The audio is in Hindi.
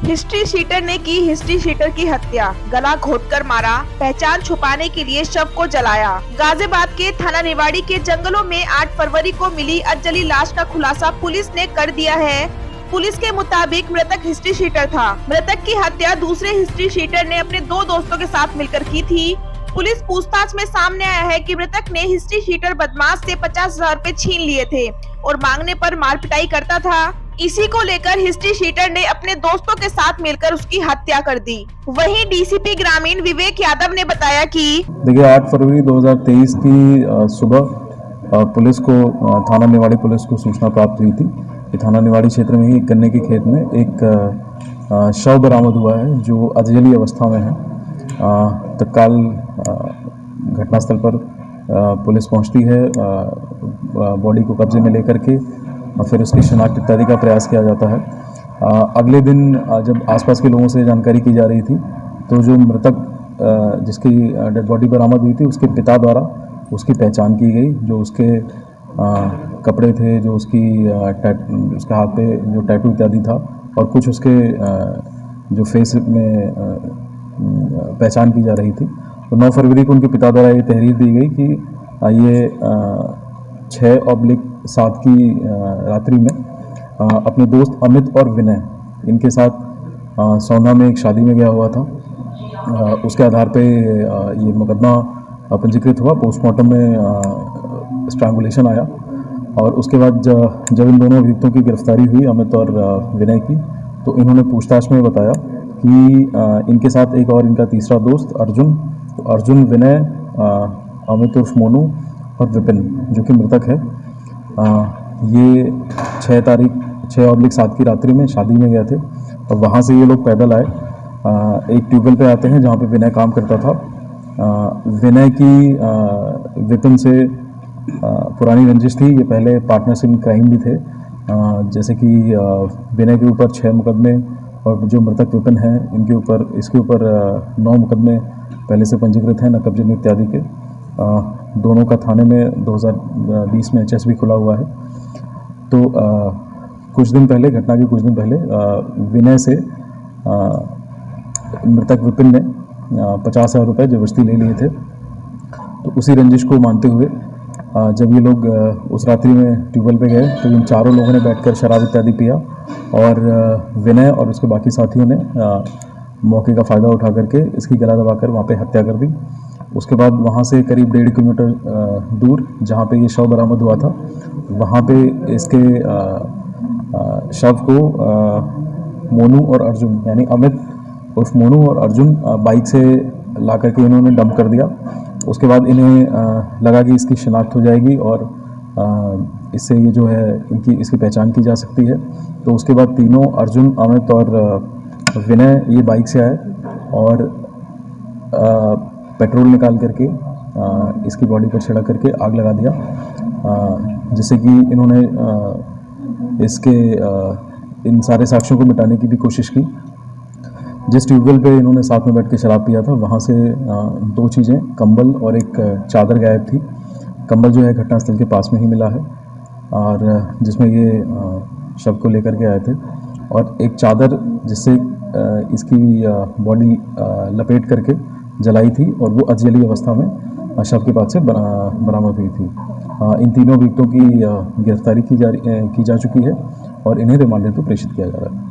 हिस्ट्री शीटर ने की हिस्ट्री शीटर की हत्या, गला घोंटकर मारा, पहचान छुपाने के लिए शव को जलाया। गाजियाबाद के थाना निवाड़ी के जंगलों में 8 फरवरी को मिली अधजली लाश का खुलासा पुलिस ने कर दिया है। पुलिस के मुताबिक मृतक हिस्ट्री शीटर था। मृतक की हत्या दूसरे हिस्ट्री शीटर ने अपने 2 दोस्तों के साथ मिलकर की थी। पुलिस पूछताछ में सामने आया है कि मृतक ने हिस्ट्री शीटर बदमाश से 50,000 रूपए छीन लिए थे और मांगने पर मार पिटाई करता था। इसी को लेकर हिस्ट्री शीटर ने अपने दोस्तों के साथ मिलकर उसकी हत्या कर दी। वहीं डीसीपी ग्रामीण विवेक यादव ने बताया कि देखिए 8 फरवरी 2023 की सुबह पुलिस को थाना निवाड़ी पुलिस को सूचना प्राप्त हुई थी कि थाना निवाड़ी क्षेत्र में ही गन्ने के खेत में एक शव बरामद हुआ है जो अधजली अवस्था में है। तत्काल घटनास्थल पर पुलिस पहुंचती है, बॉडी को कब्जे में लेकर के और फिर उसकी शिनाख्त इत्यादि का प्रयास किया जाता है। अगले दिन जब आसपास के लोगों से जानकारी की जा रही थी तो जो मृतक जिसकी डेड बॉडी बरामद हुई थी उसके पिता द्वारा उसकी पहचान की गई। जो उसके कपड़े थे, जो उसके हाथ पे जो टैटू इत्यादि था और कुछ उसके जो फेस में पहचान की जा रही थी। तो 9 फरवरी को उनके पिता द्वारा ये तहरीर दी गई कि ये 6/7 की रात्रि में अपने दोस्त अमित और विनय इनके साथ सौंधा में एक शादी में गया हुआ था। उसके आधार पे ये मुकदमा पंजीकृत हुआ। पोस्टमार्टम में स्ट्रैंगुलेशन आया और उसके बाद जब इन दोनों अभियुक्तों की गिरफ्तारी हुई अमित और विनय की, तो इन्होंने पूछताछ में बताया कि इनके साथ एक और इनका तीसरा दोस्त अर्जुन, विनय, अमित उर्फ मोनू और विपिन जो कि मृतक है, ये 6/7 की रात्रि में शादी में गए थे और वहाँ से ये लोग पैदल आए। एक ट्यूबवेल पे आते हैं जहाँ पे विनय काम करता था। विनय की विपिन से पुरानी रंजिश थी। ये पहले पार्टनर्स इन क्राइम भी थे, जैसे कि विनय के ऊपर 6 मुकदमे और जो मृतक विपिन हैं इसके ऊपर 9 मुकदमे पहले से पंजीकृत हैं नकबजनी इत्यादि के। दोनों का थाने में 2020 में एचएस भी खुला हुआ है। तो घटना के कुछ दिन पहले विनय से मृतक विपिन ने 50,000 रुपये जबरदस्ती ले लिए थे। तो उसी रंजिश को मानते हुए जब ये लोग उस रात्रि में ट्यूबवेल पे गए तो इन चारों लोगों ने बैठकर शराब इत्यादि पिया और विनय और उसके बाकी साथियों ने मौके का फ़ायदा उठा करके इसकी गला दबाकर वहाँ पे हत्या कर दी। उसके बाद वहाँ से करीब 1.5 किलोमीटर दूर जहाँ पे ये शव बरामद हुआ था, वहाँ पे इसके शव को मोनू और अर्जुन यानी अमित उर्फ मोनू और अर्जुन बाइक से ला करके इन्होंने डंप कर दिया। उसके बाद इन्हें लगा कि इसकी शिनाख्त हो जाएगी और इससे ये जो है इसकी पहचान की जा सकती है। तो उसके बाद तीनों अर्जुन, अमित और विनय ये बाइक से आए और पेट्रोल निकाल करके इसकी बॉडी पर छिड़क करके आग लगा दिया, जिससे कि इन्होंने इन सारे साक्ष्यों को मिटाने की भी कोशिश की। जिस ट्यूबवेल पे इन्होंने साथ में बैठ के शराब पिया था वहाँ से 2 चीज़ें, कंबल और एक चादर गायब थी। कंबल जो है घटनास्थल के पास में ही मिला है और जिसमें ये शव को लेकर के आए थे, और एक चादर जिससे इसकी बॉडी लपेट करके जलाई थी और वो अधजली अवस्था में शव के पास से बरामद हुई थी। इन तीनों अभियुक्तों की गिरफ्तारी की जा चुकी है और इन्हें रिमांड हेतु प्रेषित किया जा रहा है।